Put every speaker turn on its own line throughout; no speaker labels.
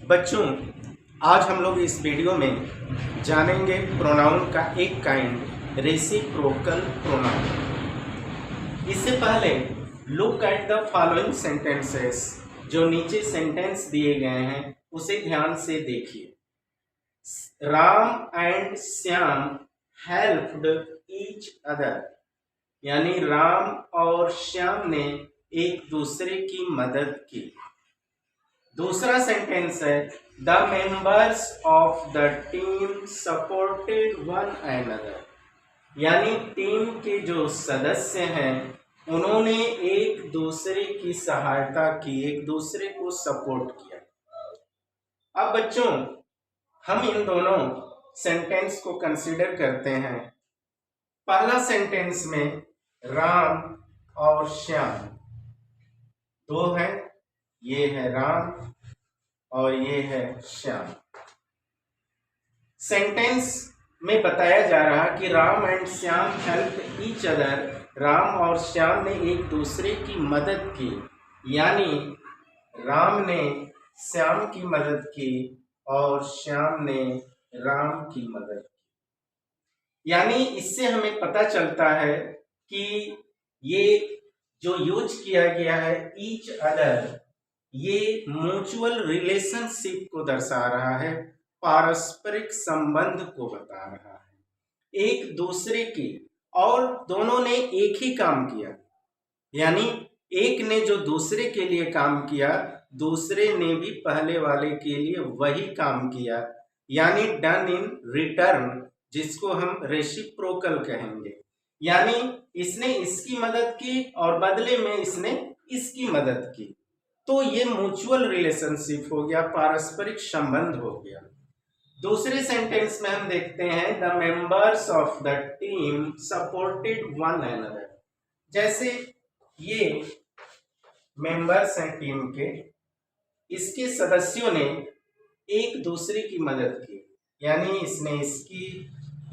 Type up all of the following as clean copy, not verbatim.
बच्चों, आज हम लोग इस वीडियो में जानेंगे प्रोनाउन का एक काइंड, रेसिप्रोकल प्रोनाउन। इससे पहले look at the following sentences. जो नीचे सेंटेंस दिए गए हैं उसे ध्यान से देखिए। Ram and Shyam helped each other, यानी राम और श्याम ने एक दूसरे की मदद की। दूसरा सेंटेंस है the members of the team supported one another, यानी टीम के जो सदस्य हैं उन्होंने एक दूसरे की सहायता की, एक दूसरे को सपोर्ट किया। अब बच्चों, हम इन दोनों सेंटेंस को कंसीडर करते हैं। पहला सेंटेंस में राम और श्याम दो हैं, ये है राम और ये है श्याम। सेंटेंस में बताया जा रहा कि Ram and Shyam help each other, Ram और श्याम ने एक दूसरे की मदद की, यानी राम ने श्याम की मदद की और श्याम ने राम की मदद की। यानी इससे हमें पता चलता है कि ये जो यूज किया गया है ईच अदर, ये म्यूचुअल रिलेशनशिप को दर्शा रहा है, पारस्परिक संबंध को बता रहा है, एक दूसरे की, और दोनों ने एक ही काम किया, यानी एक ने जो दूसरे के लिए काम किया दूसरे ने भी पहले वाले के लिए वही काम किया, यानी डन इन रिटर्न, जिसको हम रेसिप्रोकल कहेंगे। यानी इसने इसकी मदद की और बदले में इसने इसकी मदद की, तो ये म्यूचुअल रिलेशनशिप हो गया, पारस्परिक संबंध हो गया। दूसरे सेंटेंस में हम देखते हैं the members of the team supported one another. जैसे ये मेंबर्स हैं टीम के, इसके सदस्यों ने एक दूसरे की मदद की, यानी इसने इसकी,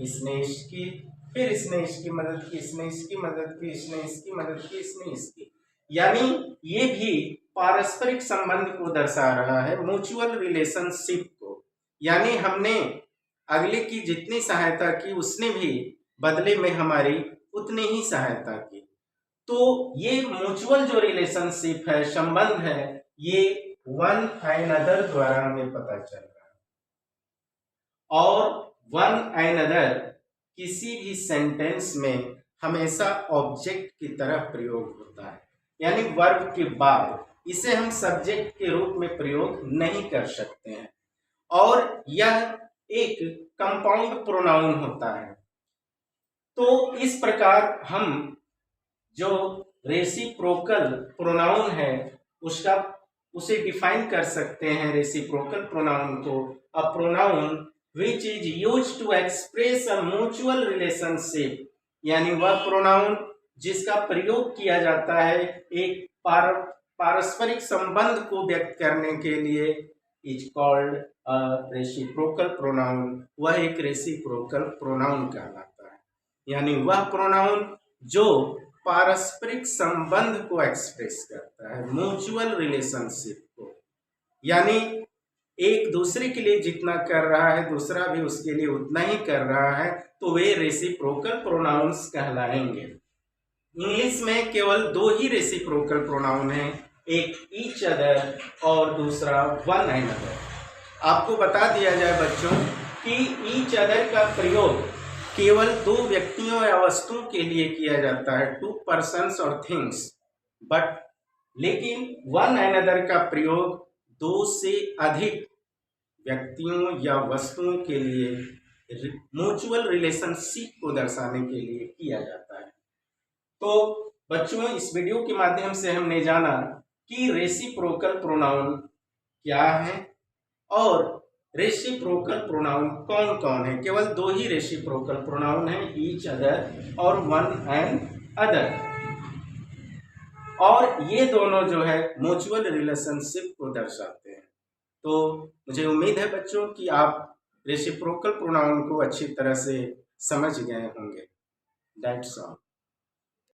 इसने इसकी, फिर इसने इसकी मदद की, इसने इसकी मदद की, इसने इसकी मदद की, इसने इसकी, यानी ये भी पारस्परिक संबंध को दर्शा रहा है, म्यूचुअल रिलेशनशिप को। यानी हमने अगले की जितनी सहायता की उसने भी बदले में हमारी उतनी ही सहायता की। तो ये म्यूचुअल जो रिलेशनशिप है, संबंध है, ये वन अनदर द्वारा हमें पता चल रहा है। और वन अनदर किसी भी सेंटेंस में हमेशा ऑब्जेक्ट की तरह प्रयोग होता है, यानी वर्ब के बाद। इसे हम सब्जेक्ट के रूप में प्रयोग नहीं कर सकते हैं, और यह एक कंपाउंड प्रोनाउन होता है। तो इस प्रकार हम जो रेसिप्रोकल प्रोनाउन है उसे डिफाइन कर सकते हैं। रेसिप्रोकल प्रोनाउन को a pronoun which is used to express a mutual relationship, यानी वह प्रोनाउन जिसका प्रयोग किया जाता है एक पारस्परिक संबंध को व्यक्त करने के लिए, is called a reciprocal pronoun. वह एक रेसिप्रोकल प्रोनाउन कहलाता है, यानी वह प्रोनाउन जो पारस्परिक संबंध को एक्सप्रेस करता है, म्यूचुअल रिलेशनशिप को, यानी एक दूसरे के लिए जितना कर रहा है दूसरा भी उसके लिए उतना ही कर रहा है, तो वे रेसिप्रोकल प्रोनाउंस कहलाएंगे। इंग्लिश में केवल दो ही रेसिप्रोकल प्रोनाउन हैं, एक ईच अदर और दूसरा वन अनदर। आपको बता दिया जाए बच्चों कि ईच अदर का प्रयोग केवल दो व्यक्तियों या वस्तुओं के लिए किया जाता है, टू पर्सन्स और थिंग्स, लेकिन वन अनदर का प्रयोग दो से अधिक व्यक्तियों या वस्तुओं के लिए म्यूचुअल रिलेशनशिप को दर्शाने के लिए किया जाता है। तो बच्चों, इस वीडियो के माध्यम से हमने जाना कि रेसिप्रोकल प्रोनाउन क्या है और रेसिप्रोकल प्रोनाउन कौन कौन है। केवल दो ही रेसिप्रोकल प्रोनाउन है, ईच अदर और वन एंड अदर, और ये दोनों जो है म्यूचुअल रिलेशनशिप को दर्शाते हैं। तो मुझे उम्मीद है बच्चों कि आप रेसिप्रोकल प्रोनाउन को अच्छी तरह से समझ गए होंगे। That's all.